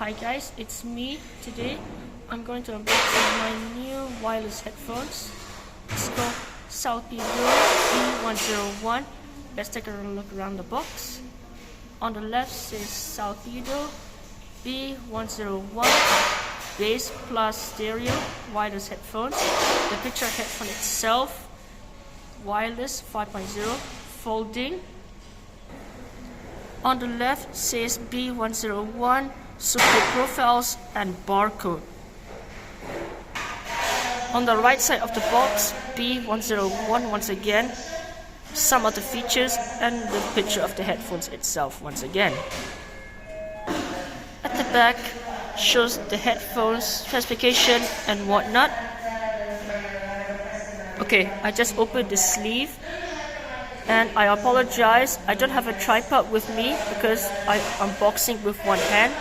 Hi guys, it's me. Today I'm going to unbox my new wireless headphones. It's called Salpido b101. Let's take a look around the box. On the left says Salpido b101 bass plus stereo wireless headphones. The picture headphone itself, wireless 5.0, folding. On the left says b101, support profiles and barcode. On the right side of the box, b101 once again, some of the features and the picture of the headphones itself once again. At the back shows the headphones specification and whatnot. Okay, I just opened the sleeve. And I apologize, I don't have a tripod with me because I'm unboxing with one hand,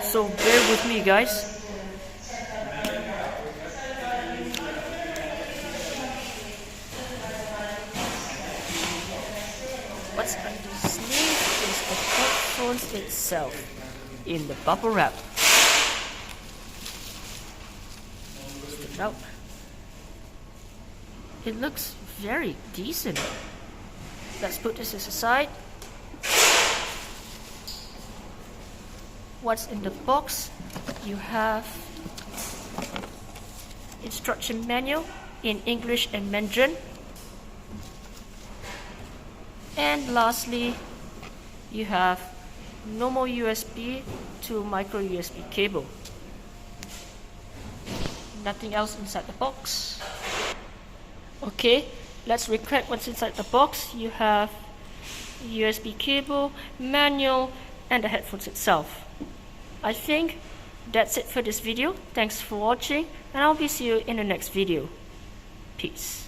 so bear with me guys. What's under the sleeve is the headphones itself in the bubble wrap. Stick it out. It looks very decent. Let's put this aside. What's in the box? You have instruction manual in English and Mandarin. And lastly, you have normal USB to micro USB cable. Nothing else inside the box. Okay, let's recap what's inside the box. You have USB cable, manual, and the headphones itself. I think that's it for this video. Thanks for watching, and I'll be see you in the next video. Peace.